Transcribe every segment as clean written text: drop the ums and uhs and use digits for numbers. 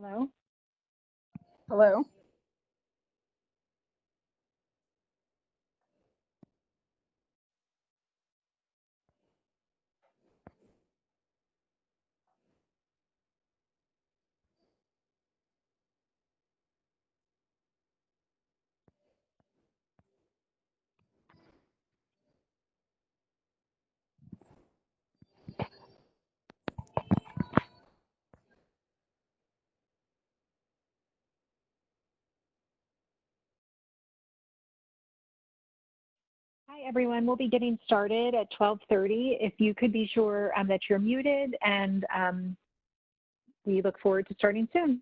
Hello? Hello. Hi, everyone. We'll be getting started at 12:30. If you could be sure that you're muted, and we look forward to starting soon.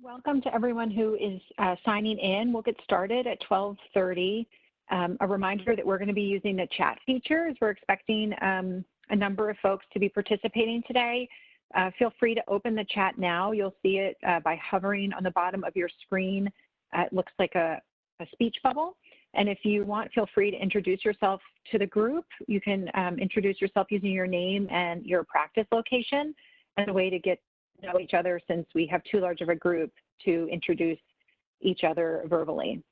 Welcome to everyone who is signing in. We'll get started at 12:30. A reminder that we're going to be using the chat feature as we're expecting a number of folks to be participating today. Feel free to open the chat now. You'll see it by hovering on the bottom of your screen. It looks like a speech bubble. And if you want, feel free to introduce yourself to the group. You can introduce yourself using your name and your practice location as a way to get to know each other, since we have too large of a group to introduce each other verbally.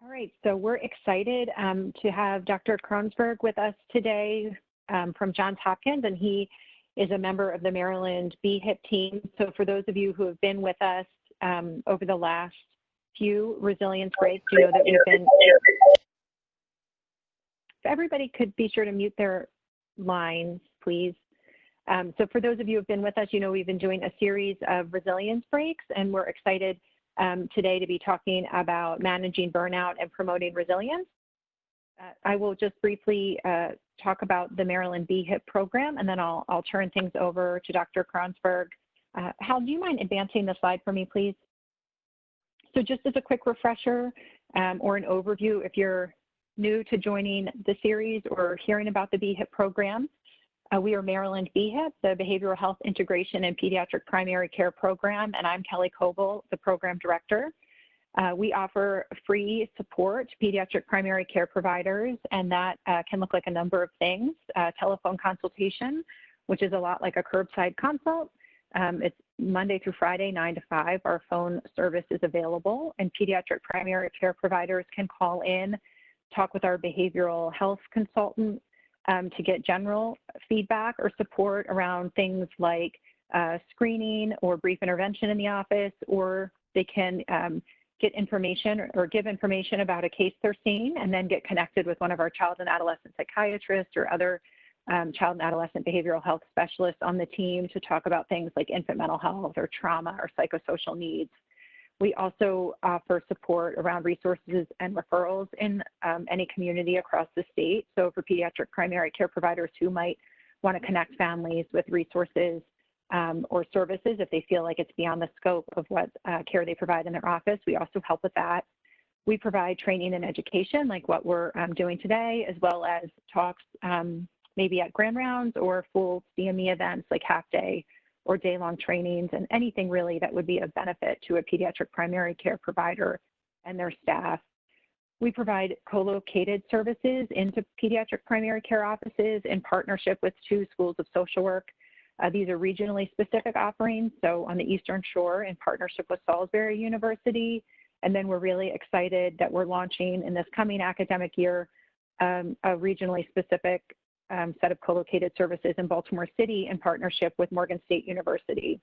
All right, so we're excited to have Dr. Kronsberg with us today from Johns Hopkins, and he is a member of the Maryland BHIPP team. So for those of you who have been with us over the last few resilience breaks, you know that we've been, if everybody could be sure to mute their lines, please. So for those of you who have been with us, you know we've been doing a series of resilience breaks, and we're excited today to be talking about managing burnout and promoting resilience. I will just briefly talk about the Maryland BHIPP program, and then I'll turn things over to Dr. Kronsberg. Hal, do you mind advancing the slide for me, please? So just as a quick refresher or an overview, if you're new to joining the series or hearing about the BHIPP program, we are Maryland BHIPP, the Behavioral Health Integration and Pediatric Primary Care Program, and I'm Kelly Coble, the Program Director. We offer free support to pediatric primary care providers, and that can look like a number of things. Telephone consultation, which is a lot like a curbside consult. It's Monday through Friday, 9 to 5. Our phone service is available, and pediatric primary care providers can call in, talk with our behavioral health consultant, to get general feedback or support around things like screening or brief intervention in the office, or they can get information or give information about a case they're seeing and then get connected with one of our child and adolescent psychiatrists or other child and adolescent behavioral health specialists on the team to talk about things like infant mental health or trauma or psychosocial needs. We also offer support around resources and referrals in any community across the state. So for pediatric primary care providers who might want to connect families with resources or services if they feel like it's beyond the scope of what care they provide in their office, we also help with that. We provide training and education like what we're doing today, as well as talks maybe at grand rounds or full CME events like half-day or day-long trainings, and anything really that would be of benefit to a pediatric primary care provider and their staff. We provide co-located services into pediatric primary care offices in partnership with 2 schools of social work. These are regionally specific offerings, so on the Eastern Shore in partnership with Salisbury University, and then we're really excited that we're launching in this coming academic year a regionally specific set of co-located services in Baltimore City in partnership with Morgan State University.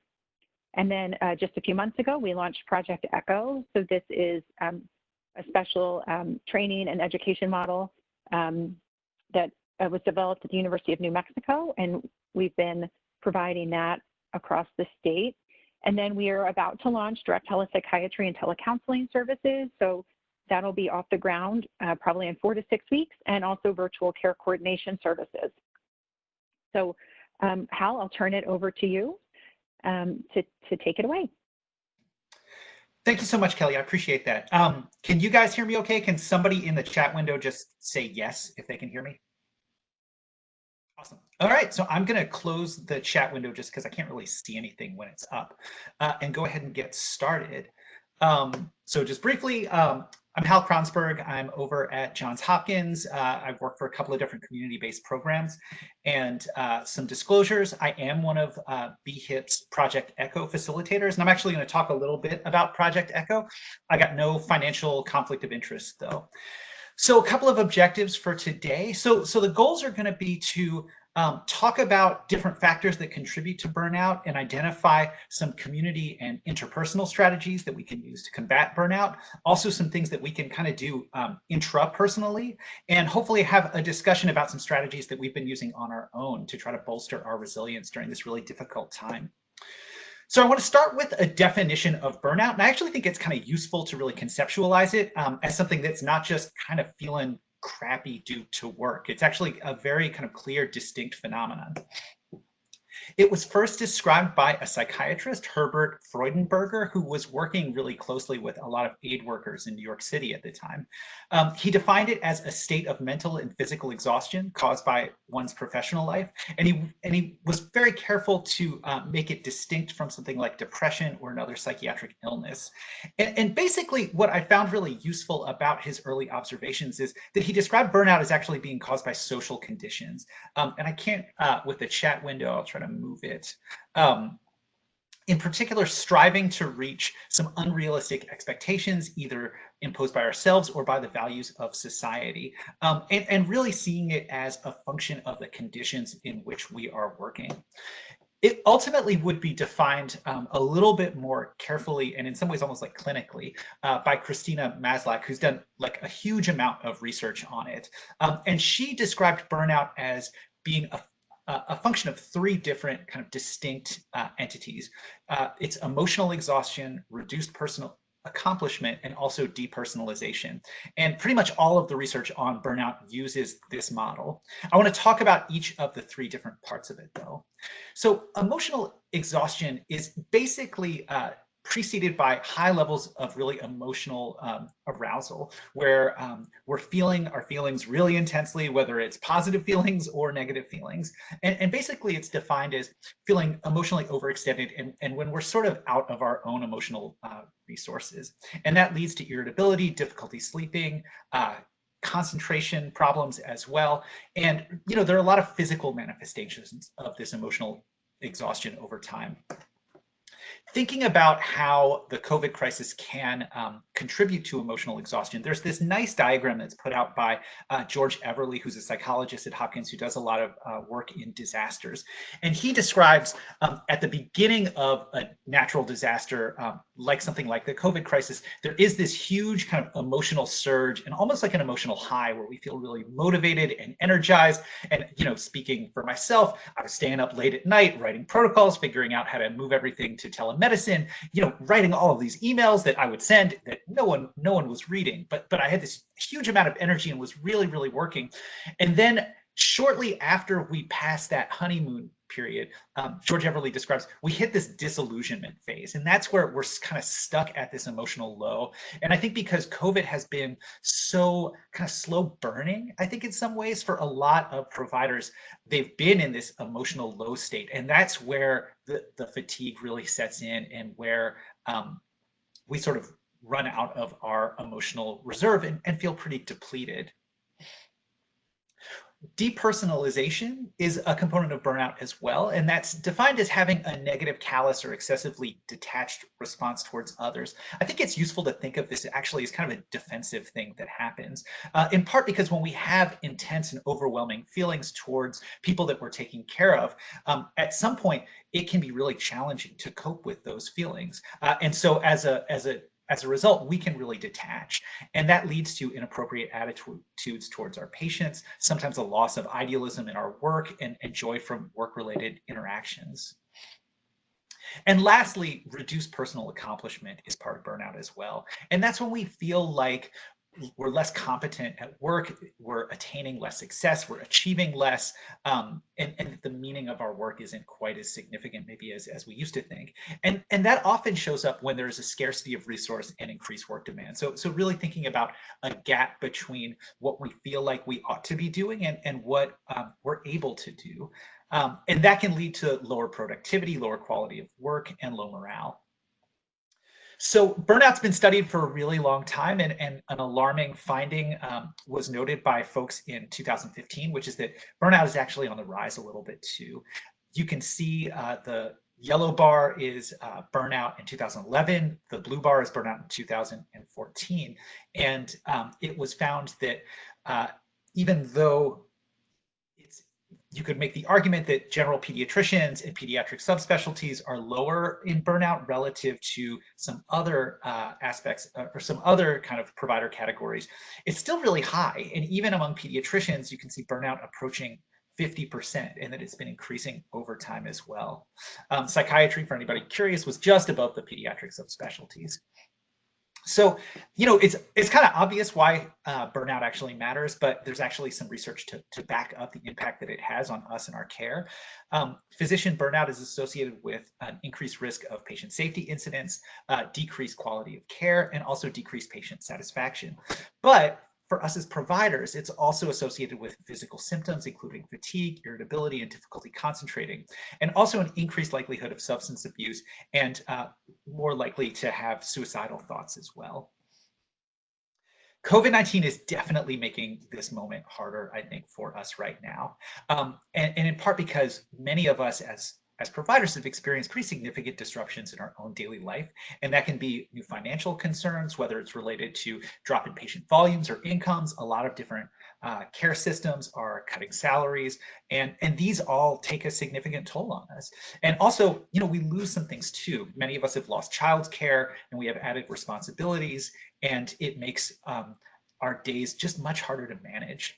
And then just a few months ago, we launched Project Echo. So this is a special training and education model that was developed at the University of New Mexico, and we've been providing that across the state. And then we are about to launch direct telepsychiatry and telecounseling services. So that'll be off the ground probably in 4 to 6 weeks, and also virtual care coordination services. So Hal, I'll turn it over to you to take it away. Thank you so much, Kelly. I appreciate that. Can you guys hear me okay? Can somebody in the chat window just say yes if they can hear me? Awesome. All right, so I'm going to close the chat window just because I can't really see anything when it's up, and go ahead and get started. So just briefly, I'm Hal Kronsberg. I'm over at Johns Hopkins. I've worked for a couple of different community-based programs, and some disclosures. I am one of BHIPP's Project Echo facilitators, and I'm actually going to talk a little bit about Project Echo. I got no financial conflict of interest, though. So a couple of objectives for today. So the goals are going to be to talk about different factors that contribute to burnout and identify some community and interpersonal strategies that we can use to combat burnout. Also some things that we can kind of do intrapersonally, and hopefully have a discussion about some strategies that we've been using on our own to try to bolster our resilience during this really difficult time. So I want to start with a definition of burnout, and I actually think it's kind of useful to really conceptualize it as something that's not just kind of feeling crappy due to work. It's actually a very kind of clear, distinct phenomenon. It was first described by a psychiatrist, Herbert Freudenberger, who was working really closely with a lot of aid workers in New York City at the time. He defined it as a state of mental and physical exhaustion caused by one's professional life, and he was very careful to make it distinct from something like depression or another psychiatric illness. And basically, what I found really useful about his early observations is that he described burnout as actually being caused by social conditions. And I can't, with the chat window, I'll try to move it. In particular, striving to reach some unrealistic expectations, either imposed by ourselves or by the values of society, and really seeing it as a function of the conditions in which we are working. It ultimately would be defined a little bit more carefully, and in some ways almost like clinically, by Christina Maslach, who's done like a huge amount of research on it. And she described burnout as being a function of 3 different kind of distinct entities. It's emotional exhaustion, reduced personal accomplishment, and also depersonalization. And pretty much all of the research on burnout uses this model. I want to talk about each of the 3 different parts of it, though. So emotional exhaustion is basically preceded by high levels of really emotional arousal, where we're feeling our feelings really intensely, whether it's positive feelings or negative feelings. And basically it's defined as feeling emotionally overextended and when we're sort of out of our own emotional resources. And that leads to irritability, difficulty sleeping, concentration problems as well. And, you know, there are a lot of physical manifestations of this emotional exhaustion over time. Thinking about how the COVID crisis can contribute to emotional exhaustion, there's this nice diagram that's put out by George Everly, who's a psychologist at Hopkins who does a lot of work in disasters. And he describes at the beginning of a natural disaster, like something like the COVID crisis, there is this huge kind of emotional surge and almost like an emotional high where we feel really motivated and energized. And, speaking for myself, I was staying up late at night, writing protocols, figuring out how to move everything to telemedicine, writing all of these emails that I would send that no one was reading. But I had this huge amount of energy and was really, really working. And then shortly after we passed that honeymoon period, George Everly describes, we hit this disillusionment phase. And that's where we're kind of stuck at this emotional low. And I think because COVID has been so kind of slow burning, I think in some ways for a lot of providers, they've been in this emotional low state. And that's where the fatigue really sets in and where we sort of run out of our emotional reserve and feel pretty depleted. Depersonalization is a component of burnout as well, and that's defined as having a negative, callous, or excessively detached response towards others. I think it's useful to think of this actually as kind of a defensive thing that happens, in part because when we have intense and overwhelming feelings towards people that we're taking care of, at some point it can be really challenging to cope with those feelings. And so as a result, we can really detach. And that leads to inappropriate attitudes towards our patients, sometimes a loss of idealism in our work and joy from work-related interactions. And lastly, reduced personal accomplishment is part of burnout as well. And that's when we feel like we're less competent at work, we're attaining less success, we're achieving less, and the meaning of our work isn't quite as significant maybe as we used to think. And that often shows up when there's a scarcity of resource and increased work demand. So really thinking about a gap between what we feel like we ought to be doing and what we're able to do. And that can lead to lower productivity, lower quality of work, and low morale. So burnout's been studied for a really long time, and an alarming finding was noted by folks in 2015, which is that burnout is actually on the rise a little bit too. You can see the yellow bar is burnout in 2011, the blue bar is burnout in 2014, and it was found that even though you could make the argument that general pediatricians and pediatric subspecialties are lower in burnout relative to some other aspects or some other kind of provider categories. It's still really high. And even among pediatricians, you can see burnout approaching 50%, and that it's been increasing over time as well. Psychiatry, for anybody curious, was just above the pediatric subspecialties. So, it's kind of obvious why burnout actually matters, but there's actually some research to back up the impact that it has on us and our care. Physician burnout is associated with an increased risk of patient safety incidents, decreased quality of care, and also decreased patient satisfaction. But for us as providers, it's also associated with physical symptoms, including fatigue, irritability, and difficulty concentrating, and also an increased likelihood of substance abuse and more likely to have suicidal thoughts as well. COVID-19 is definitely making this moment harder, I think, for us right now. And in part because many of us as providers have experienced pretty significant disruptions in our own daily life. And that can be new financial concerns, whether it's related to drop in patient volumes or incomes. A lot of different care systems are cutting salaries, and these all take a significant toll on us. And also, we lose some things too. Many of us have lost childcare, and we have added responsibilities, and it makes our days just much harder to manage.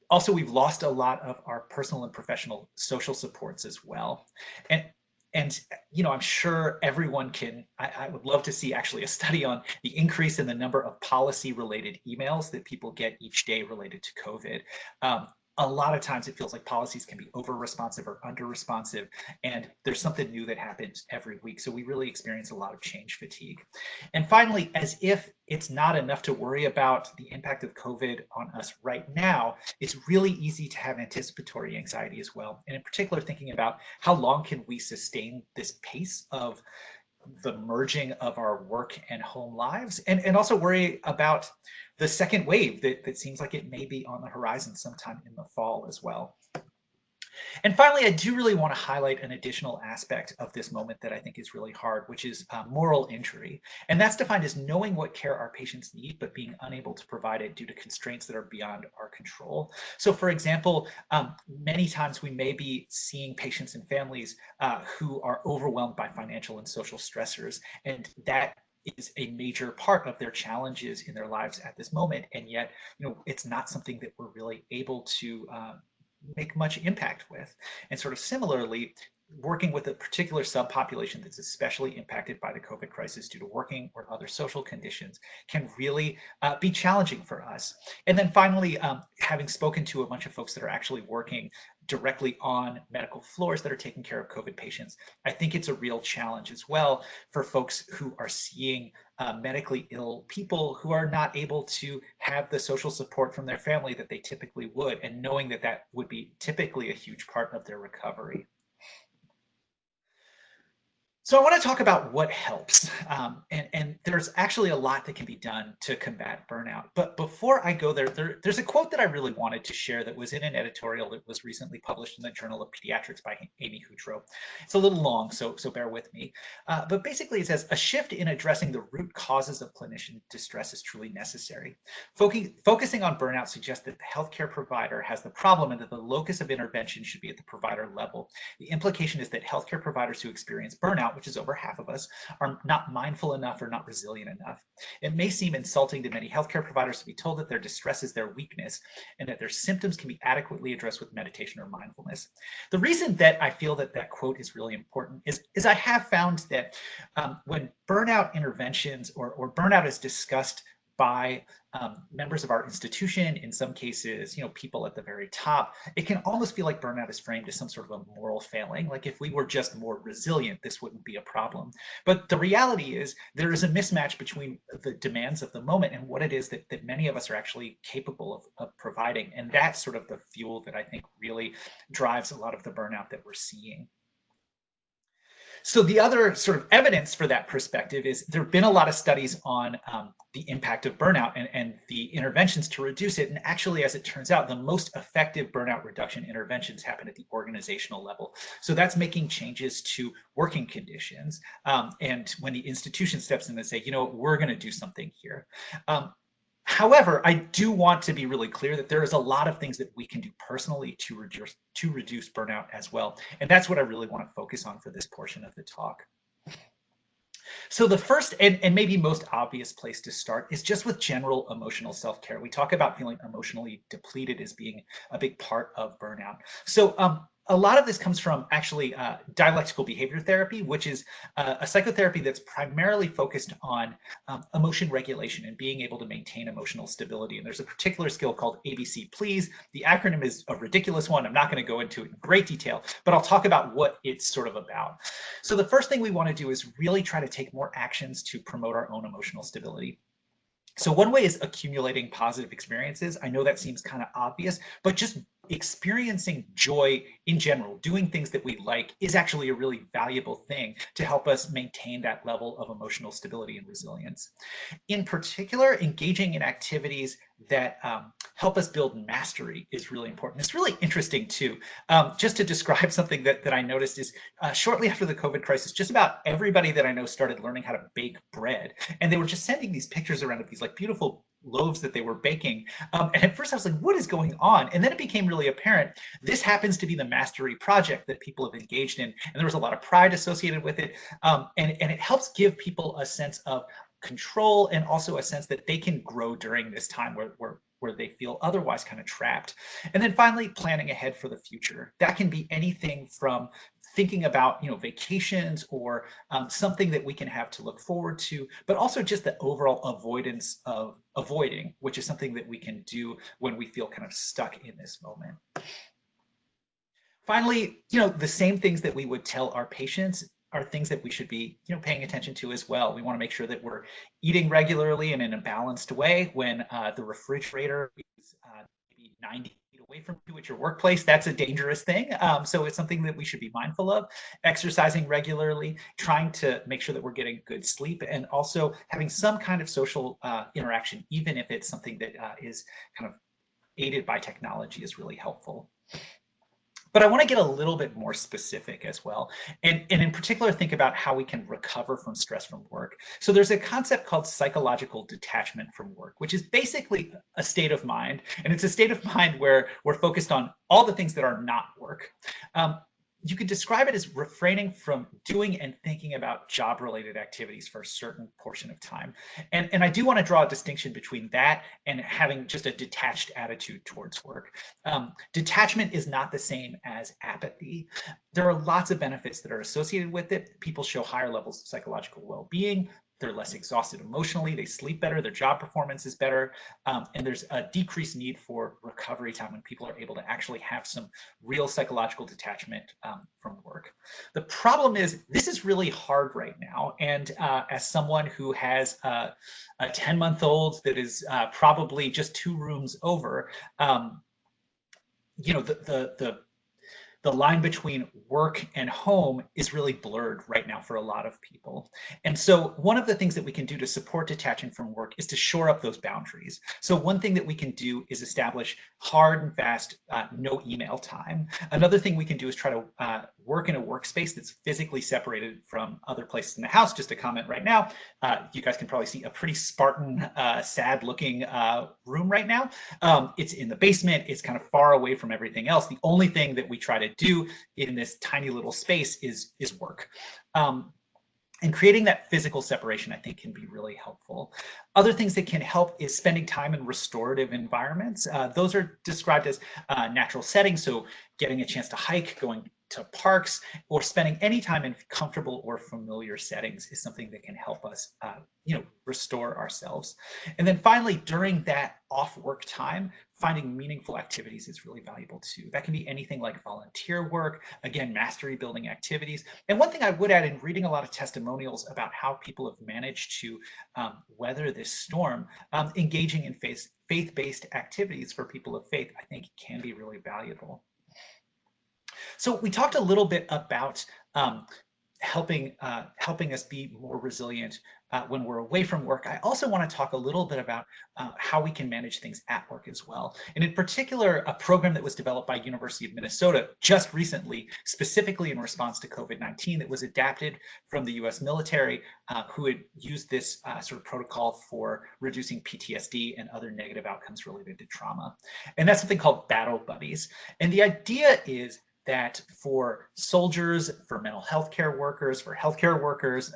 Also, we've lost a lot of our personal and professional social supports as well. And I'm sure everyone can, I would love to see actually a study on the increase in the number of policy related emails that people get each day related to COVID. A lot of times it feels like policies can be over responsive or under responsive, and there's something new that happens every week. So we really experience a lot of change fatigue. And finally, as if it's not enough to worry about the impact of COVID on us right now, it's really easy to have anticipatory anxiety as well. And in particular, thinking about how long can we sustain this pace of the merging of our work and home lives, and also worry about the second wave that seems like it may be on the horizon sometime in the fall as well. And finally, I do really want to highlight an additional aspect of this moment that I think is really hard, which is moral injury. And that's defined as knowing what care our patients need, but being unable to provide it due to constraints that are beyond our control. So for example, many times we may be seeing patients and families who are overwhelmed by financial and social stressors, and that is a major part of their challenges in their lives at this moment. And yet, it's not something that we're really able to make much impact with. And sort of similarly, working with a particular subpopulation that's especially impacted by the COVID crisis due to working or other social conditions can really be challenging for us. And then finally, having spoken to a bunch of folks that are actually working directly on medical floors that are taking care of COVID patients, I think it's a real challenge as well for folks who are seeing medically ill people who are not able to have the social support from their family that they typically would, and knowing that that would be typically a huge part of their recovery. So I want to talk about what helps, and there's actually a lot that can be done to combat burnout. But before I go there's a quote that I really wanted to share that was in an editorial that was recently published in the Journal of Pediatrics by Amy Hutro. It's a little long, so bear with me. But basically it says, a shift in addressing the root causes of clinician distress is truly necessary. Focusing on burnout suggests that the healthcare provider has the problem and that the locus of intervention should be at the provider level. The implication is that healthcare providers who experience burnout, which is over half of us, are not mindful enough or not resilient enough. It may seem insulting to many healthcare providers to be told that their distress is their weakness and that their symptoms can be adequately addressed with meditation or mindfulness. The reason that I feel that that quote is really important is I have found that when burnout interventions or burnout is discussed by members of our institution, in some cases, people at the very top, it can almost feel like burnout is framed as some sort of a moral failing. Like if we were just more resilient, this wouldn't be a problem. But the reality is there is a mismatch between the demands of the moment and what it is that many of us are actually capable of providing. And that's sort of the fuel that I think really drives a lot of the burnout that we're seeing. So the other sort of evidence for that perspective is there have been a lot of studies on the impact of burnout and the interventions to reduce it. And actually, as it turns out, the most effective burnout reduction interventions happen at the organizational level. So that's making changes to working conditions. And when the institution steps in and say, we're going to do something here. However, I do want to be really clear that there is a lot of things that we can do personally to reduce burnout as well. And that's what I really want to focus on for this portion of the talk. So the first and maybe most obvious place to start is just with general emotional self-care. We talk about feeling emotionally depleted as being a big part of burnout. So a lot of this comes from actually dialectical behavior therapy, which is a psychotherapy that's primarily focused on emotion regulation and being able to maintain emotional stability. And there's a particular skill called ABC Please. The acronym is a ridiculous one. I'm not going to go into it in great detail, but I'll talk about what it's sort of about. So the first thing we want to do is really try to take more actions to promote our own emotional stability. So one way is accumulating positive experiences. I know that seems kind of obvious, but just experiencing joy in general, doing things that we like, is actually a really valuable thing to help us maintain that level of emotional stability and resilience. In particular, engaging in activities that help us build mastery is really important. It's really interesting too. Just to describe something that I noticed is shortly after the COVID crisis, just about everybody that I know started learning how to bake bread. And they were just sending these pictures around of these like beautiful loaves that they were baking. And at first I was like, what is going on? And then it became really apparent. This happens to be the mastery project that people have engaged in. And there was a lot of pride associated with it. And it helps give people a sense of control and also a sense that they can grow during this time where they feel otherwise kind of trapped. And then finally, planning ahead for the future. That can be anything from thinking about vacations or something that we can have to look forward to, but also just the overall avoidance of avoiding, which is something that we can do when we feel kind of stuck in this moment. Finally, the same things that we would tell our patients are things that we should be paying attention to as well. We want to make sure that we're eating regularly and in a balanced way. When the refrigerator is maybe 90 feet away from you at your workplace, that's a dangerous thing. So it's something that we should be mindful of. Exercising regularly, trying to make sure that we're getting good sleep, and also having some kind of social interaction, even if it's something that is kind of aided by technology, is really helpful. But I want to get a little bit more specific as well. And in particular, think about how we can recover from stress from work. So there's a concept called psychological detachment from work, which is basically a state of mind. And it's a state of mind where we're focused on all the things that are not work. You could describe it as refraining from doing and thinking about job-related activities for a certain portion of time. And I do want to draw a distinction between that and having just a detached attitude towards work. Detachment is not the same as apathy. There are lots of benefits that are associated with it. People show higher levels of psychological well-being. They're less exhausted emotionally, they sleep better, their job performance is better, and there's a decreased need for recovery time when people are able to actually have some real psychological detachment from work. The problem is this is really hard right now, and as someone who has a 10-month-old that is probably just 2 rooms over, you know, the line between work and home is really blurred right now for a lot of people. And so one of the things that we can do to support detaching from work is to shore up those boundaries. So one thing that we can do is establish hard and fast no email time. Another thing we can do is try to work in a workspace that's physically separated from other places in the house. Just a comment right now, you guys can probably see a pretty Spartan, sad looking room right now. It's in the basement, it's kind of far away from everything else. The only thing that we try to do in this tiny little space is work. And creating that physical separation, I think, can be really helpful. Other things that can help is spending time in restorative environments. Those are described as natural settings, so getting a chance to hike, going to parks, or spending any time in comfortable or familiar settings is something that can help us restore ourselves. And then finally, during that off work time, finding meaningful activities is really valuable too. That can be anything like volunteer work, again, mastery building activities. And one thing I would add, in reading a lot of testimonials about how people have managed to weather this storm, engaging in faith-based activities for people of faith, I think can be really valuable. So we talked a little bit about helping us be more resilient when we're away from work. I also want to talk a little bit about how we can manage things at work as well. And in particular, a program that was developed by University of Minnesota just recently, specifically in response to COVID-19, that was adapted from the US military, who had used this sort of protocol for reducing PTSD and other negative outcomes related to trauma. And that's something called Battle Buddies. And the idea is that for soldiers, for mental health care workers, for healthcare workers,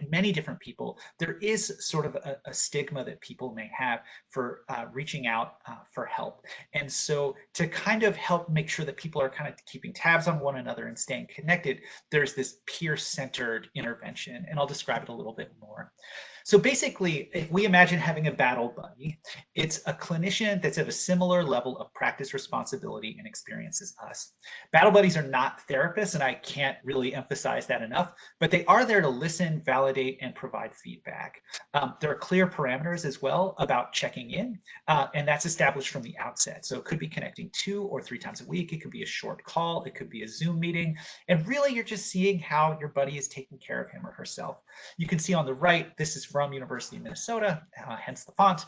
many different people, there is sort of a stigma that people may have for reaching out for help. And so to kind of help make sure that people are kind of keeping tabs on one another and staying connected, there's this peer-centered intervention, and I'll describe it a little bit more. So basically, if we imagine having a battle buddy, it's a clinician that's at a similar level of practice responsibility and experience as us. Battle buddies are not therapists, and I can't really emphasize that enough, but they are there to listen, validate, and provide feedback. There are clear parameters as well about checking in, and that's established from the outset. So it could be connecting 2 or 3 times a week. It could be a short call. It could be a Zoom meeting. And really, you're just seeing how your buddy is taking care of him or herself. You can see on the right, this is from University of Minnesota, hence the font,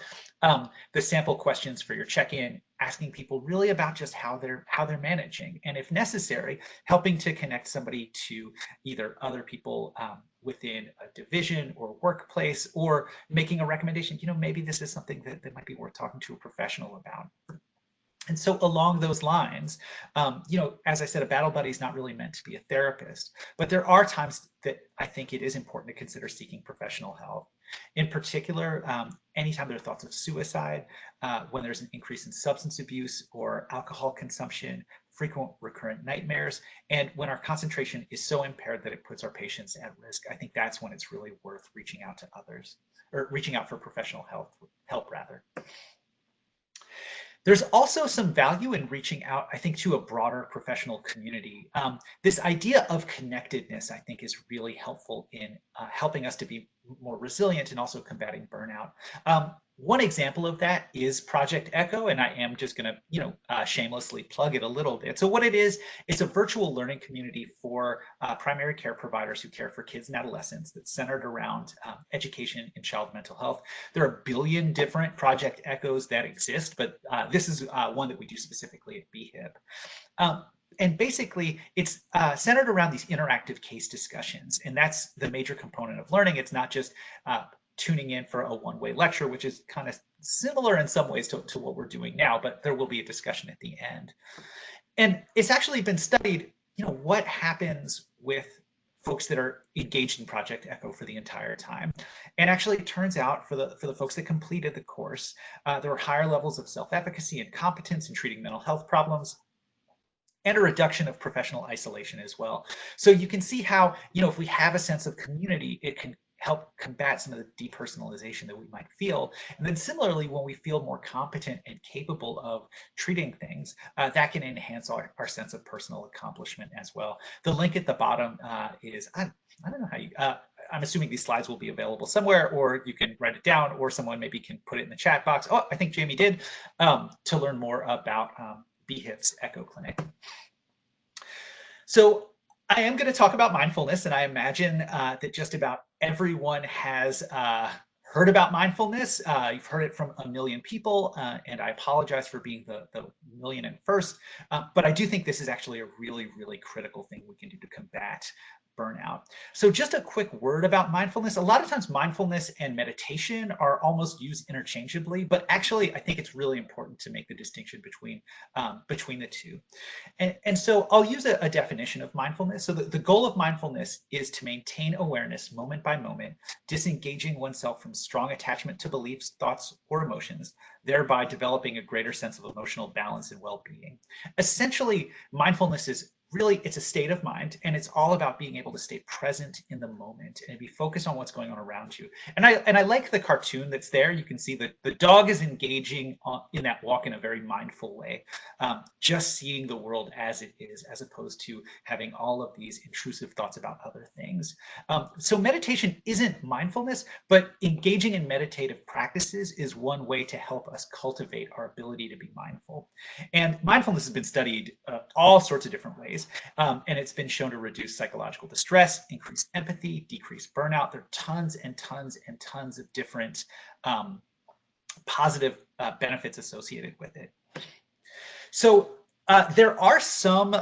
the sample questions for your check-in, asking people really about just how they're managing, and if necessary, helping to connect somebody to either other people within a division or workplace, or making a recommendation, maybe this is something that might be worth talking to a professional about. And so along those lines, as I said, a battle buddy is not really meant to be a therapist, but there are times that I think it is important to consider seeking professional help. In particular, anytime there are thoughts of suicide, when there's an increase in substance abuse or alcohol consumption, frequent recurrent nightmares, and when our concentration is so impaired that it puts our patients at risk, I think that's when it's really worth reaching out to others, or reaching out for professional help rather. There's also some value in reaching out, I think, to a broader professional community. This idea of connectedness, I think, is really helpful in helping us to be more resilient and also combating burnout. One example of that is Project Echo, and I am just going to, shamelessly plug it a little bit. So what it is, it's a virtual learning community for primary care providers who care for kids and adolescents that's centered around education and child mental health. There are a billion different Project Echoes that exist, but this is one that we do specifically at BHIPP. and basically it's centered around these interactive case discussions, and that's the major component of learning. It's not just tuning in for a one-way lecture, which is kind of similar in some ways to what we're doing now, but there will be a discussion at the end. And it's actually been studied, what happens with folks that are engaged in Project Echo for the entire time. And actually it turns out for the folks that completed the course, there were higher levels of self-efficacy and competence in treating mental health problems, and a reduction of professional isolation as well. So you can see how, if we have a sense of community, it can help combat some of the depersonalization that we might feel. And then similarly, when we feel more competent and capable of treating things, that can enhance our sense of personal accomplishment as well. The link at the bottom is, I don't know how you, I'm assuming these slides will be available somewhere, or you can write it down, or someone maybe can put it in the chat box. Oh, I think Jamie did, to learn more about BHIPP's Echo Clinic. So I am going to talk about mindfulness, and I imagine that just about everyone has heard about mindfulness. You've heard it from a million people, and I apologize for being the million and first, but I do think this is actually a really, really critical thing we can do to combat burnout. So just a quick word about mindfulness. A lot of times mindfulness and meditation are almost used interchangeably, but actually I think it's really important to make the distinction between the two. And so I'll use a definition of mindfulness. So the goal of mindfulness is to maintain awareness moment by moment, disengaging oneself from strong attachment to beliefs, thoughts, or emotions, thereby developing a greater sense of emotional balance and well-being. Essentially, mindfulness is really, it's a state of mind, and it's all about being able to stay present in the moment and be focused on what's going on around you. And I like the cartoon that's there. You can see that the dog is engaging in that walk in a very mindful way, just seeing the world as it is, as opposed to having all of these intrusive thoughts about other things. So meditation isn't mindfulness, but engaging in meditative practices is one way to help us cultivate our ability to be mindful. And mindfulness has been studied all sorts of different ways. And it's been shown to reduce psychological distress, increase empathy, decrease burnout. There are tons and tons and tons of different positive benefits associated with it. So there are some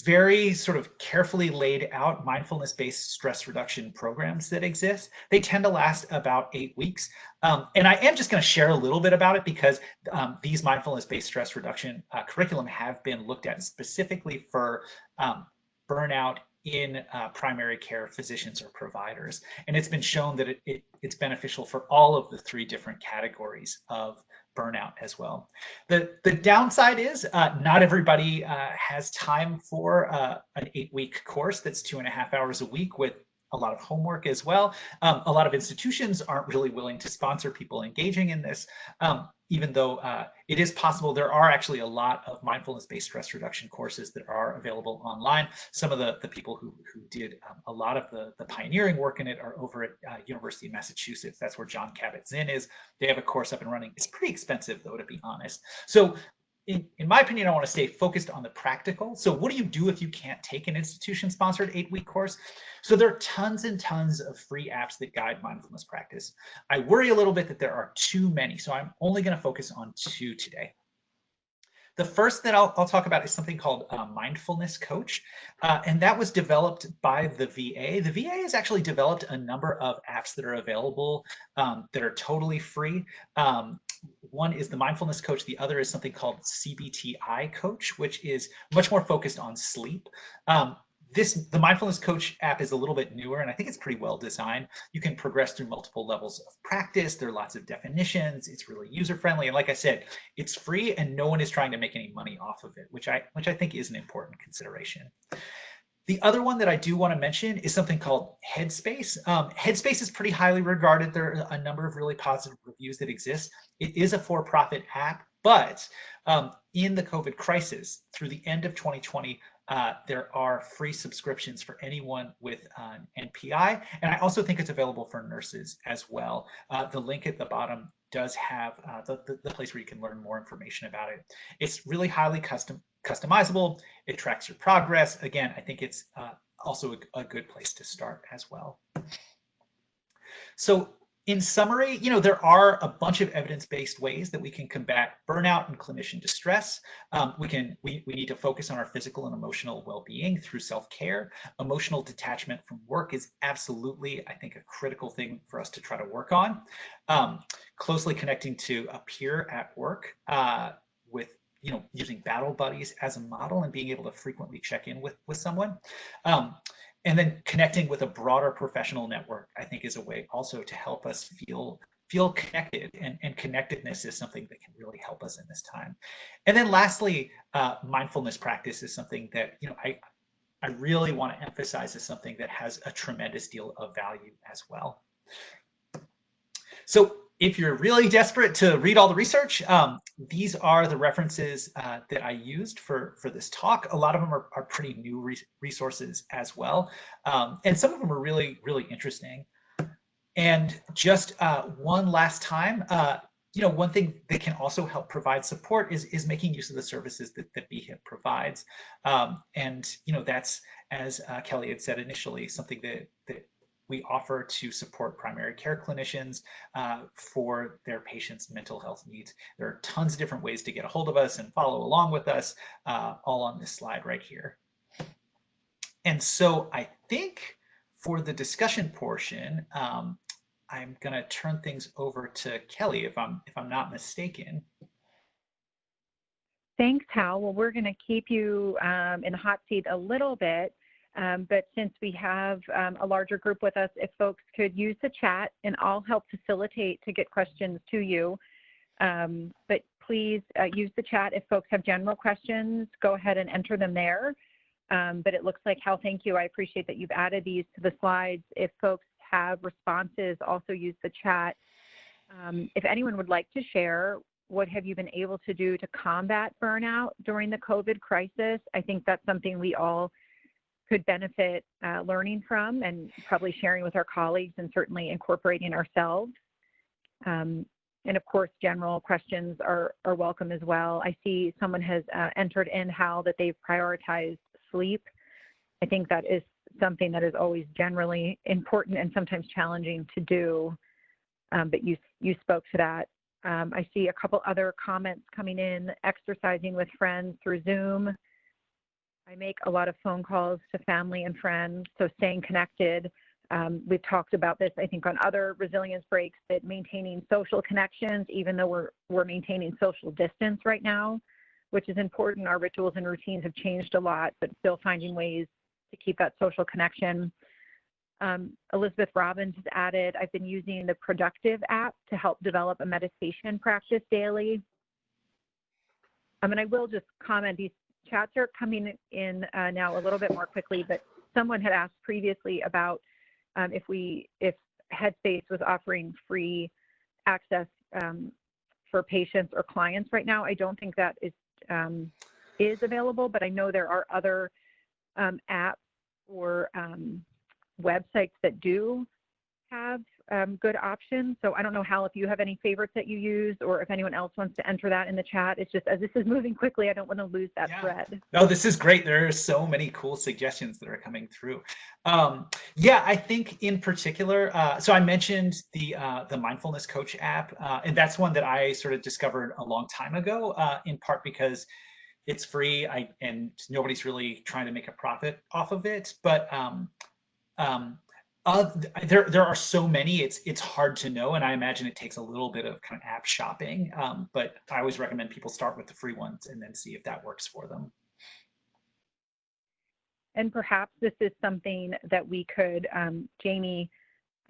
very sort of carefully laid out mindfulness-based stress reduction programs that exist. They tend to last about 8 weeks. And I am just going to share a little bit about it because these mindfulness-based stress reduction curriculum have been looked at specifically for burnout in primary care physicians or providers. And it's been shown that it's beneficial for all of the 3 different categories of burnout as well. The downside is not everybody has time for an 8-week course that's 2.5 hours a week with a lot of homework as well. A lot of institutions aren't really willing to sponsor people engaging in this, even though it is possible. There are actually a lot of mindfulness-based stress reduction courses that are available online. Some of the people who did a lot of the pioneering work in it are over at University of Massachusetts. That's where John Kabat-Zinn is. They have a course up and running. It's pretty expensive though, to be honest. So in my opinion, I want to stay focused on the practical. So what do you do if you can't take an institution-sponsored 8-week course? So there are tons and tons of free apps that guide mindfulness practice. I worry a little bit that there are too many, so I'm only going to focus on 2 today. The first that I'll talk about is something called Mindfulness Coach, and that was developed by the VA. The VA has actually developed a number of apps that are available that are totally free. One is the Mindfulness Coach. The other is something called CBTI Coach, which is much more focused on sleep. The Mindfulness Coach app is a little bit newer, and I think it's pretty well designed. You can progress through multiple levels of practice. There are lots of definitions. It's really user-friendly. And like I said, it's free and no one is trying to make any money off of it, which I think is an important consideration. The other one that I do want to mention is something called Headspace. Headspace is pretty highly regarded. There are a number of really positive reviews that exist. It is a for-profit app, but in the COVID crisis, through the end of 2020, there are free subscriptions for anyone with an NPI, and I also think it's available for nurses as well. The link at the bottom does have the place where you can learn more information about it. It's really highly customizable. It tracks your progress. Again, I think it's also a good place to start as well. So in summary, there are a bunch of evidence-based ways that we can combat burnout and clinician distress. We need to focus on our physical and emotional well-being through self-care. Emotional detachment from work is absolutely, I think, a critical thing for us to try to work on. Closely connecting to a peer at work with using battle buddies as a model and being able to frequently check in with someone. And then connecting with a broader professional network, I think, is a way also to help us feel connected, and connectedness is something that can really help us in this time. And then lastly, mindfulness practice is something that I really want to emphasize as something that has a tremendous deal of value as well. So if you're really desperate to read all the research, these are the references that I used for this talk. A lot of them are pretty new resources as well. And some of them are really, really interesting. And just one last time, one thing that can also help provide support is making use of the services that BHIPP provides. And that's, as Kelly had said initially, something that we offer to support primary care clinicians for their patients' mental health needs. There are tons of different ways to get a hold of us and follow along with us, all on this slide right here. And so I think for the discussion portion, I'm going to turn things over to Kelly, if I'm not mistaken. Thanks, Hal. Well, we're going to keep you in the hot seat a little bit, but since we have a larger group with us, if folks could use the chat, and I'll help facilitate to get questions to you. But please use the chat. If folks have general questions, go ahead and enter them there. But it looks like, Hal, thank you. I appreciate that you've added these to the slides. If folks have responses, also use the chat. If anyone would like to share, what have you been able to do to combat burnout during the COVID crisis? I think that's something we all could benefit learning from, and probably sharing with our colleagues, and certainly incorporating ourselves. And of course, general questions are welcome as well. I see someone has entered in, Hal, that they've prioritized sleep. I think that is something that is always generally important and sometimes challenging to do, but you spoke to that. I see a couple other comments coming in: exercising with friends through Zoom. I make a lot of phone calls to family and friends, so staying connected. We've talked about this, I think, on other resilience breaks, that maintaining social connections, even though we're maintaining social distance right now, which is important. Our rituals and routines have changed a lot, but still finding ways to keep that social connection. Elizabeth Robbins has added, I've been using the Productive app to help develop a meditation practice daily. And I will just comment, these chats are coming in now a little bit more quickly, but someone had asked previously about if Headspace was offering free access for patients or clients right now. I don't think that is available, but I know there are other apps or websites that do have good options. So I don't know, Hal, if you have any favorites that you use, or if anyone else wants to enter that in the chat. It's just, as this is moving quickly, I don't want to lose that thread. No, this is great. There are so many cool suggestions that are coming through. Yeah, I think in particular, so I mentioned the Mindfulness Coach app, and that's one that I sort of discovered a long time ago, in part because it's free and nobody's really trying to make a profit off of it. But there are so many, it's hard to know, and I imagine it takes a little bit of kind of app shopping, but I always recommend people start with the free ones and then see if that works for them. And perhaps this is something that we could, Jamie,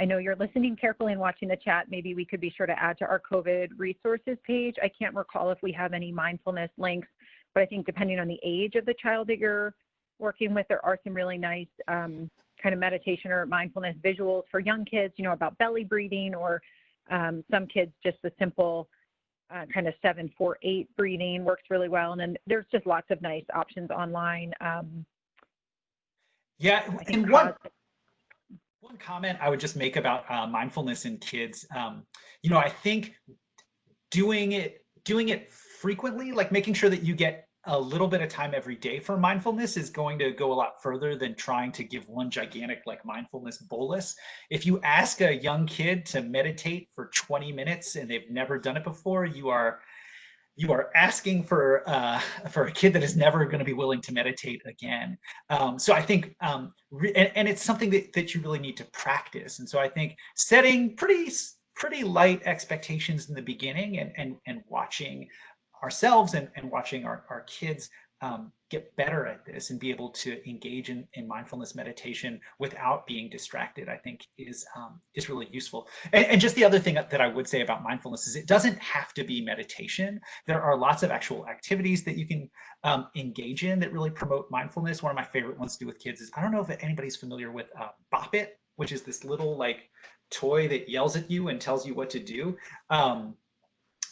I know you're listening carefully and watching the chat. Maybe we could be sure to add to our COVID resources page. I can't recall if we have any mindfulness links, but I think depending on the age of the child that you're working with, there are some really nice kind of meditation or mindfulness visuals for young kids, about belly breathing, or some kids, just the simple kind of 7-4-8 breathing works really well. And then there's just lots of nice options online. Yeah, and one comment I would just make about mindfulness in kids, I think doing it frequently, like making sure that you get a little bit of time every day for mindfulness is going to go a lot further than trying to give one gigantic like mindfulness bolus. If you ask a young kid to meditate for 20 minutes and they've never done it before, you are asking for a kid that is never going to be willing to meditate again. So I think, and it's something that you really need to practice. And so I think setting pretty light expectations in the beginning and watching ourselves and watching our kids get better at this and be able to engage in mindfulness meditation without being distracted, I think is really useful. And just the other thing that I would say about mindfulness is it doesn't have to be meditation. There are lots of actual activities that you can engage in that really promote mindfulness. One of my favorite ones to do with kids is, I don't know if anybody's familiar with BOP It, which is this little like toy that yells at you and tells you what to do.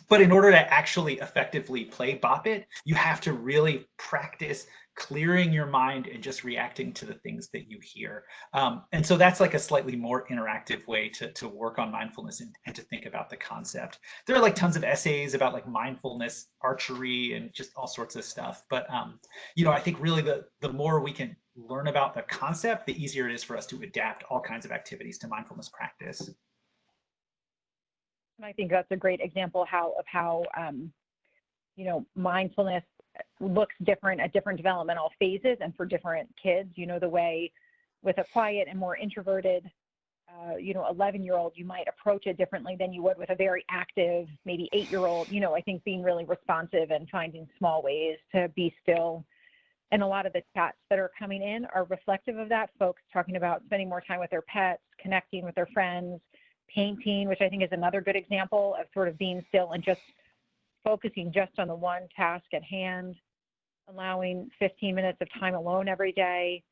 But in order to actually effectively play Bop It, you have to really practice clearing your mind and just reacting to the things that you hear. And so that's like a slightly more interactive way to work on mindfulness and to think about the concept. There are like tons of essays about like mindfulness archery and just all sorts of stuff. But I think really the more we can learn about the concept, the easier it is for us to adapt all kinds of activities to mindfulness practice. And I think that's a great example of how mindfulness looks different at different developmental phases and for different kids. The way with a quiet and more introverted, 11-year-old, you might approach it differently than you would with a very active, maybe 8-year-old. I think being really responsive and finding small ways to be still. And a lot of the chats that are coming in are reflective of that. Folks talking about spending more time with their pets, connecting with their friends, painting, which I think is another good example of sort of being still and just focusing just on the one task at hand, allowing 15 minutes of time alone every day,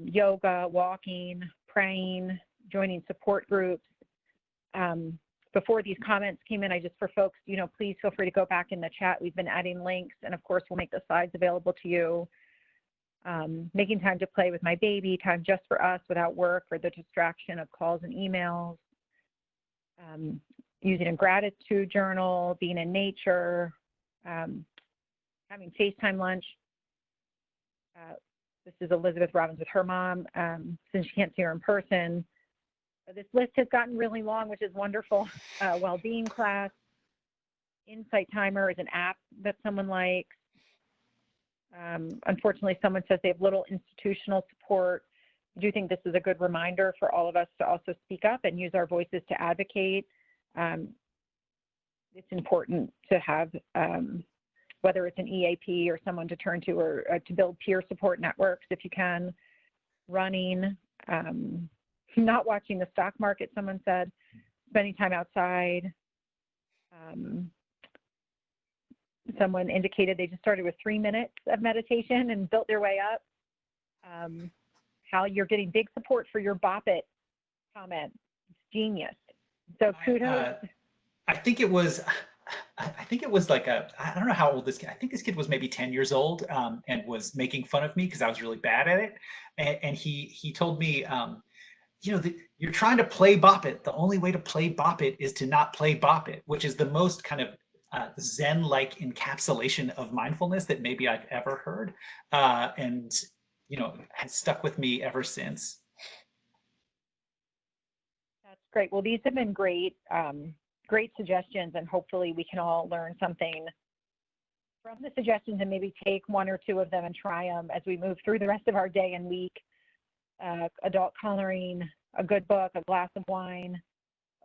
yoga, walking, praying, joining support groups. Before these comments came in, for folks, please feel free to go back in the chat. We've been adding links, and of course, we'll make the slides available to you. Making time to play with my baby, time just for us without work or the distraction of calls and emails. Using a gratitude journal, being in nature, having FaceTime lunch. This is Elizabeth Robbins with her mom, since she can't see her in person. This list has gotten really long, which is wonderful. Well-being class, Insight Timer is an app that someone likes. Unfortunately, someone says they have little institutional support. I do think this is a good reminder for all of us to also speak up and use our voices to advocate. It's important to have, whether it's an EAP or someone to turn to or to build peer support networks if you can. Running, not watching the stock market, someone said, spending time outside. Someone indicated they just started with 3 minutes of meditation and built their way up. How you're getting big support for your Bop It comment. It's genius. So kudos. I think it was like I don't know how old this kid, I think this kid was maybe 10 years old and was making fun of me because I was really bad at it. And he told me, you're trying to play Bop It. The only way to play Bop It is to not play Bop It, which is the most kind of Zen-like encapsulation of mindfulness that maybe I've ever heard. And has stuck with me ever since. That's great. Well, these have been great, great suggestions, and hopefully we can all learn something from the suggestions and maybe take one or two of them and try them as we move through the rest of our day and week. Adult coloring, a good book, a glass of wine.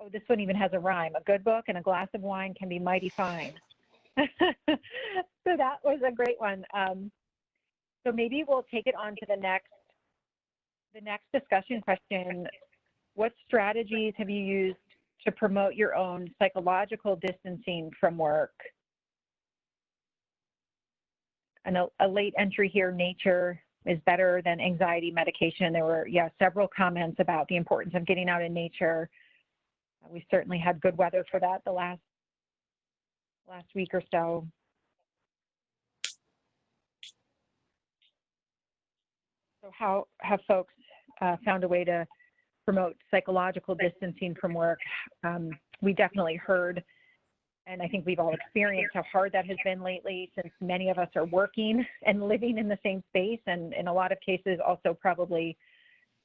Oh, this one even has a rhyme. A good book and a glass of wine can be mighty fine. So that was a great one. So maybe we'll take it on to the next discussion question. What strategies have you used to promote your own psychological distancing from work? And a late entry here, nature is better than anxiety medication. There were, several comments about the importance of getting out in nature. We certainly had good weather for that the last week or so. So how have folks found a way to promote psychological distancing from work? We definitely heard And I think we've all experienced how hard that has been lately, since many of us are working and living in the same space, and in a lot of cases also probably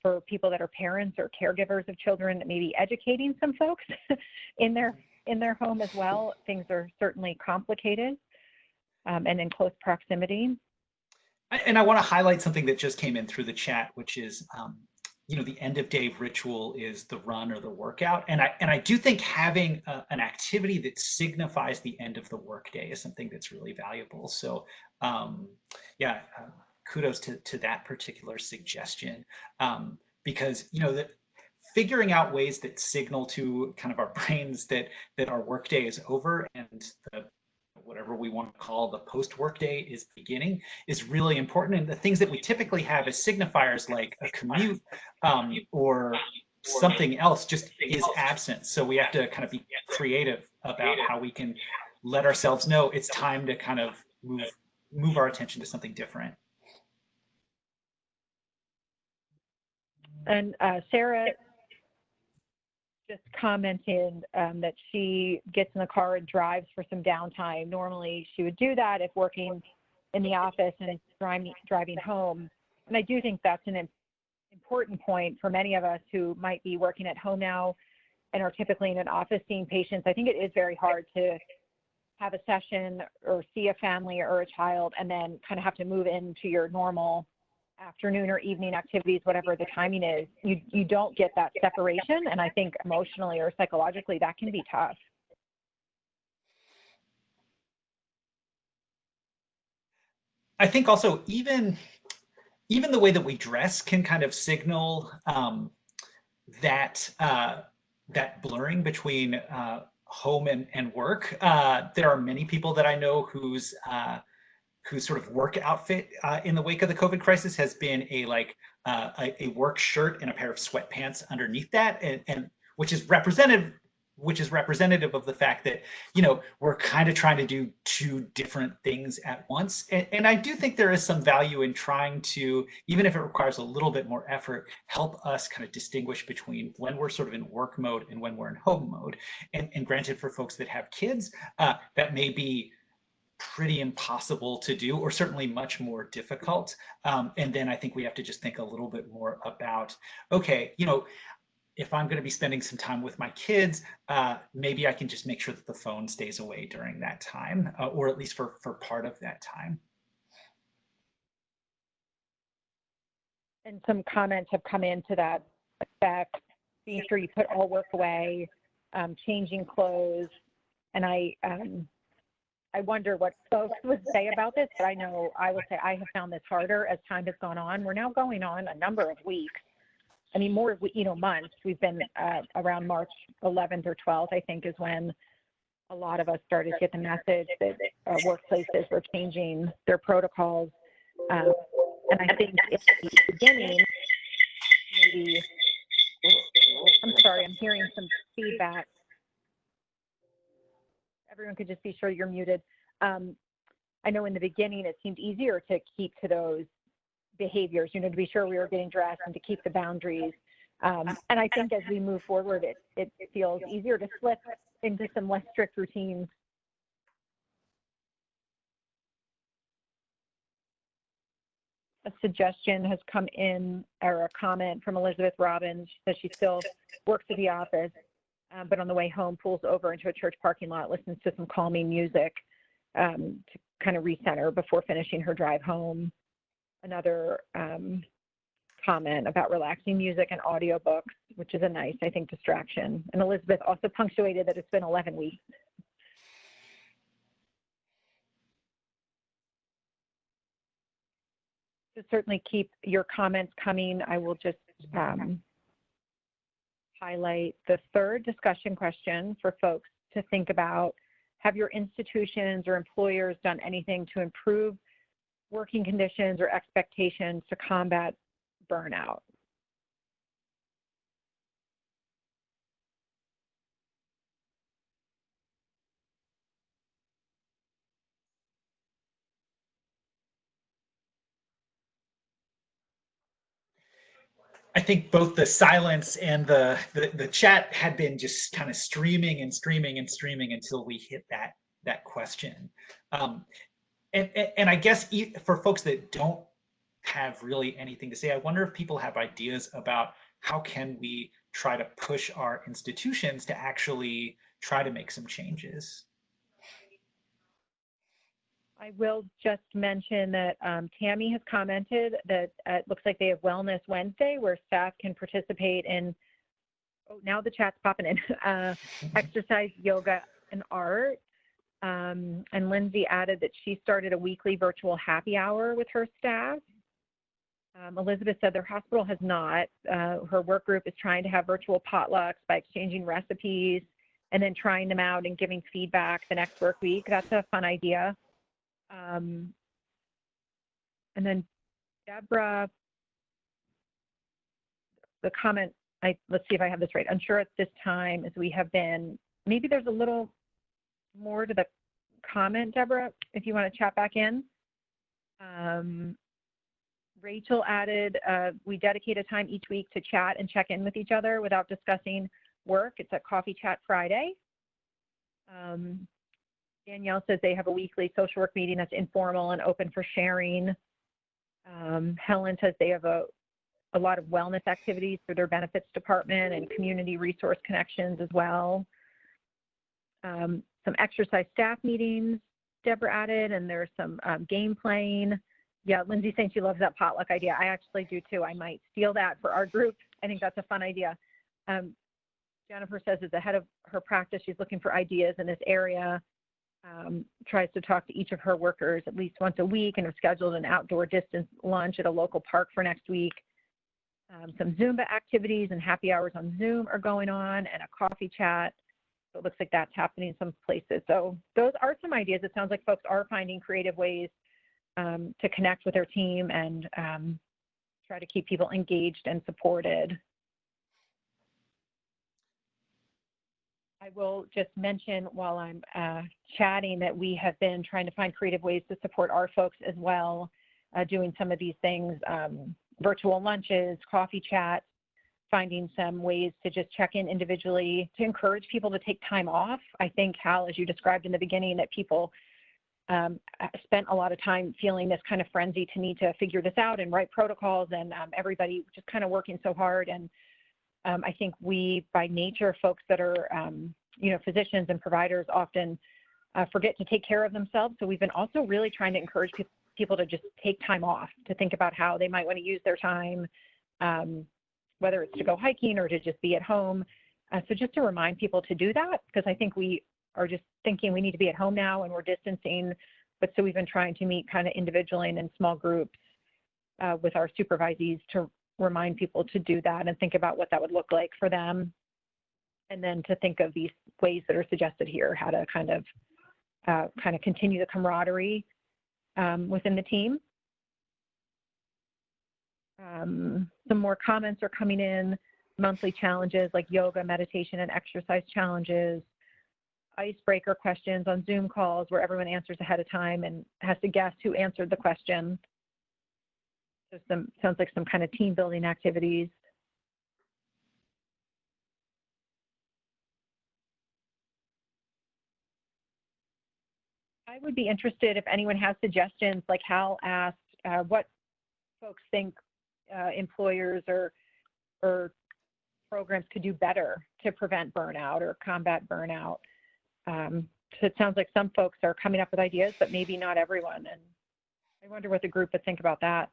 for people that are parents or caregivers of children, maybe educating some folks in their home as well. Things are certainly complicated and in close proximity. And I want to highlight something that just came in through the chat, which is, the end of day ritual is the run or the workout. And I do think having an activity that signifies the end of the workday is something that's really valuable. So kudos to that particular suggestion, because, that figuring out ways that signal to kind of our brains that our workday is over and whatever we want to call the post-work day is beginning is really important. And the things that we typically have as signifiers, like a commute or something else, just is absent. So we have to kind of be creative about how we can let ourselves know it's time to kind of move our attention to something different. And Sarah just commented that she gets in the car and drives for some downtime. Normally she would do that if working in the office and driving home. And I do think that's an important point for many of us who might be working at home now and are typically in an office seeing patients. I think it is very hard to have a session or see a family or a child and then kind of have to move into your normal afternoon or evening activities, whatever the timing is. You don't get that separation, and I think emotionally or psychologically that can be tough. I think also even the way that we dress can kind of signal that blurring between home and work. There are many people that I know whose sort of work outfit in the wake of the COVID crisis has been a work shirt and a pair of sweatpants underneath that, and which is representative of the fact that we're kind of trying to do two different things at once. And I do think there is some value in trying to, even if it requires a little bit more effort, help us kind of distinguish between when we're sort of in work mode and when we're in home mode. And granted, for folks that have kids, that may be pretty impossible to do, or certainly much more difficult. And then I think we have to just think a little bit more about, okay, if I'm going to be spending some time with my kids, maybe I can just make sure that the phone stays away during that time, or at least for part of that time. And some comments have come into that effect, being sure you put all work away, changing clothes. And I wonder what folks would say about this, but I know I will say I have found this harder as time has gone on. We're now going on a number of weeks. I mean, more, months. We've been around March 11th or 12th, I think, is when a lot of us started to get the message that workplaces were changing their protocols. And I think in the beginning, maybe, I'm sorry, I'm hearing some feedback. Everyone could just be sure you're muted. I know in the beginning it seemed easier to keep to those behaviors, to be sure we were getting dressed and to keep the boundaries. And I think as we move forward, it feels easier to slip into some less strict routines. A suggestion has come in, or a comment from Elizabeth Robbins. She says she still works at the office, but on the way home pulls over into a church parking lot, listens to some calming music to kind of recenter before finishing her drive home. Another comment about relaxing music and audiobooks, which is a nice, I think, distraction. And Elizabeth also punctuated that it's been 11 weeks. So certainly keep your comments coming. I will just highlight the third discussion question for folks to think about. Have your institutions or employers done anything to improve working conditions or expectations to combat burnout? I think both the silence and the chat had been just kind of streaming and streaming and streaming until we hit that question. Um, and I guess for folks that don't have really anything to say, I wonder if people have ideas about how can we try to push our institutions to actually try to make some changes. I will just mention that Tammy has commented that it looks like they have Wellness Wednesday where staff can participate in, oh, now the chat's popping in, exercise, yoga, and art. And Lindsay added that she started a weekly virtual happy hour with her staff. Elizabeth said their hospital has not. Her work group is trying to have virtual potlucks by exchanging recipes and then trying them out and giving feedback the next work week. That's a fun idea. And then Deborah, the comment, let's see if I have this right. Unsure at this time as we have been, maybe there's a little more to the comment, Deborah, if you want to chat back in. Rachel added, we dedicate a time each week to chat and check in with each other without discussing work. It's a coffee chat Friday. Danielle says they have a weekly social work meeting that's informal and open for sharing. Helen says they have a lot of wellness activities through their benefits department and community resource connections as well. Some exercise staff meetings, Deborah added, and there's some game playing. Yeah, Lindsay's saying she loves that potluck idea. I actually do too. I might steal that for our group. I think that's a fun idea. Jennifer says as the head of her practice, she's looking for ideas in this area. Tries to talk to each of her workers at least once a week and have scheduled an outdoor distance lunch at a local park for next week. Some Zumba activities and happy hours on Zoom are going on and a coffee chat. So it looks like that's happening in some places. So those are some ideas. It sounds like folks are finding creative ways to connect with their team and try to keep people engaged and supported. I will just mention while I'm chatting that we have been trying to find creative ways to support our folks as well, doing some of these things, virtual lunches, coffee chats, finding some ways to just check in individually to encourage people to take time off. I think, Hal, as you described in the beginning, that people spent a lot of time feeling this kind of frenzy to need to figure this out and write protocols, and everybody just kind of working so hard. And I think we, by nature, folks that are, physicians and providers often forget to take care of themselves. So we've been also really trying to encourage people to just take time off, to think about how they might want to use their time, whether it's to go hiking or to just be at home. So just to remind people to do that, because I think we are just thinking we need to be at home now and we're distancing. But so we've been trying to meet kind of individually and in small groups with our supervisees to remind people to do that and think about what that would look like for them. And then to think of these ways that are suggested here, how to kind of continue the camaraderie within the team. Some more comments are coming in, monthly challenges like yoga, meditation, and exercise challenges, icebreaker questions on Zoom calls where everyone answers ahead of time and has to guess who answered the question. So sounds like some kind of team building activities. I would be interested if anyone has suggestions, like Hal asked, what folks think employers or programs could do better to prevent burnout or combat burnout. So it sounds like some folks are coming up with ideas, but maybe not everyone. And I wonder what the group would think about that.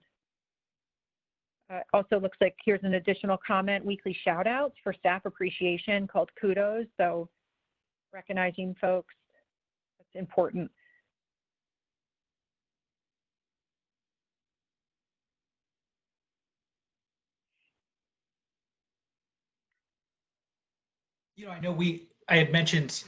Also looks like here's an additional comment, weekly shout outs for staff appreciation called kudos. So recognizing folks, that's important. I know I had mentioned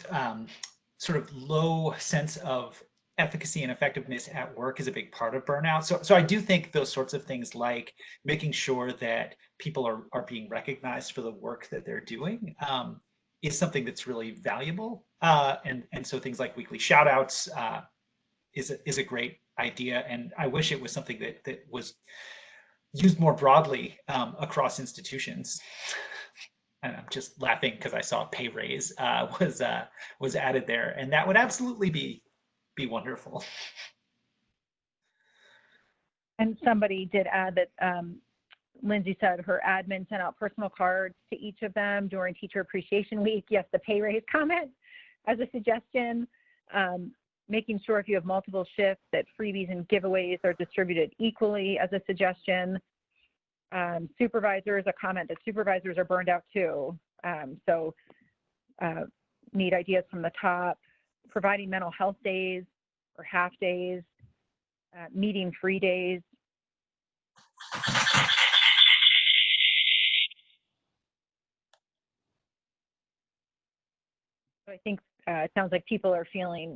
sort of low sense of efficacy and effectiveness at work is a big part of burnout. So I do think those sorts of things like making sure that people are being recognized for the work that they're doing is something that's really valuable. And so things like weekly shout outs is a great idea. And I wish it was something that was used more broadly across institutions. And I'm just laughing because I saw pay raise was added there, and that would absolutely be wonderful. And somebody did add that Lindsay said her admin sent out personal cards to each of them during Teacher Appreciation Week. Yes, the pay raise comment as a suggestion. Making sure if you have multiple shifts that freebies and giveaways are distributed equally as a suggestion. Supervisors, a comment that supervisors are burned out too. So need ideas from the top. Providing mental health days or half days. Meeting free days. So I think it sounds like people are feeling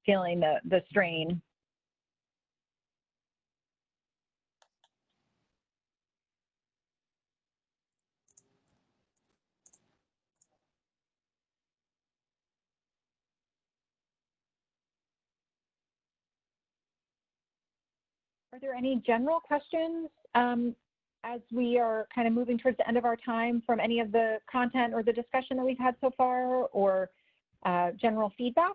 the strain. Are there any general questions as we are kind of moving towards the end of our time from any of the content or the discussion that we've had so far, or general feedback?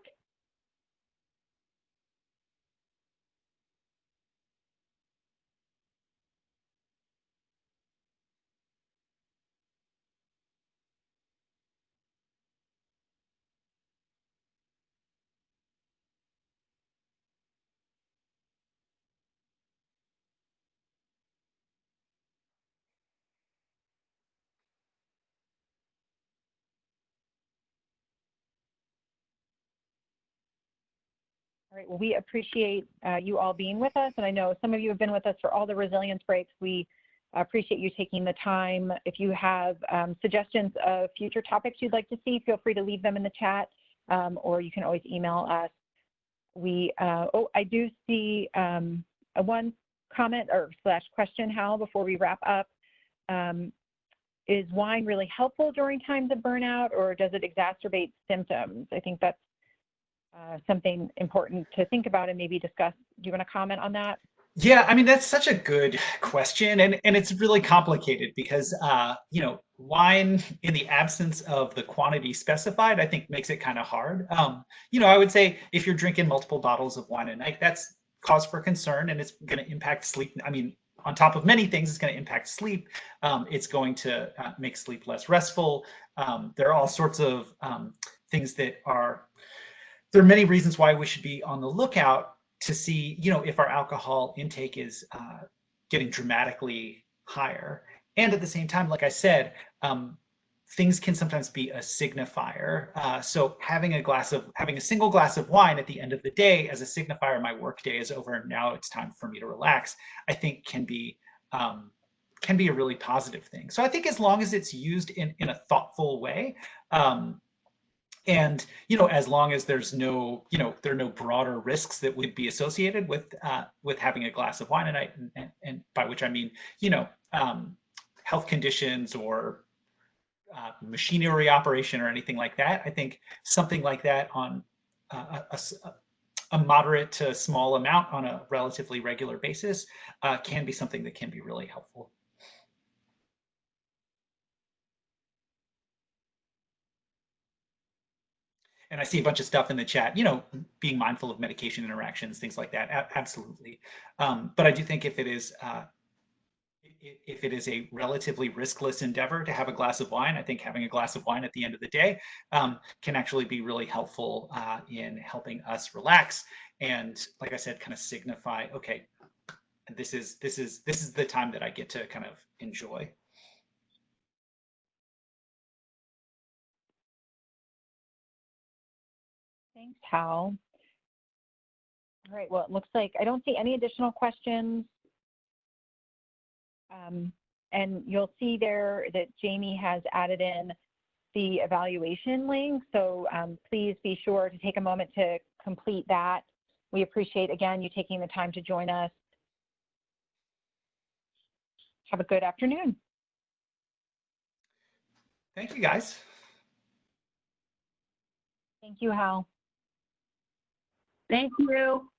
All right, well, we appreciate you all being with us, and I know some of you have been with us for all the resilience breaks. We appreciate you taking the time. If you have suggestions of future topics you'd like to see, feel free to leave them in the chat, or you can always email us. I do see one comment or / question, Hal, before we wrap up. Is wine really helpful during times of burnout, or does it exacerbate symptoms? I think that's something important to think about and maybe discuss. Do you want to comment on that? Yeah, I mean, that's such a good question, and it's really complicated because you know, wine in the absence of the quantity specified, I think makes it kind of hard. You know, I would say if you're drinking multiple bottles of wine a night, that's cause for concern, and it's going to impact sleep. I mean, on top of many things, it's going to impact sleep. It's going to make sleep less restful. There are all sorts of things that are. There are many reasons why we should be on the lookout to see, you know, if our alcohol intake is getting dramatically higher. And at the same time, like I said, things can sometimes be a signifier. So having a single glass of wine at the end of the day as a signifier, my work day is over and now it's time for me to relax, I think can be a really positive thing. So I think as long as it's used in a thoughtful way, and you know, as long as there's no, you know, there are no broader risks that would be associated with having a glass of wine a night, and by which I mean, you know, health conditions or machinery operation or anything like that. I think something like that on a moderate to small amount on a relatively regular basis can be something that can be really helpful. And I see a bunch of stuff in the chat, you know, being mindful of medication interactions, things like that. Absolutely. But I do think if it is a relatively riskless endeavor to have a glass of wine, I think having a glass of wine at the end of the day can actually be really helpful in helping us relax. And like I said, kind of signify, okay, this is the time that I get to kind of enjoy. Thanks, Hal. All right, well, it looks like I don't see any additional questions. And you'll see there that Jamie has added in the evaluation link. So please be sure to take a moment to complete that. We appreciate, again, you taking the time to join us. Have a good afternoon. Thank you, guys. Thank you, Hal. Thank you.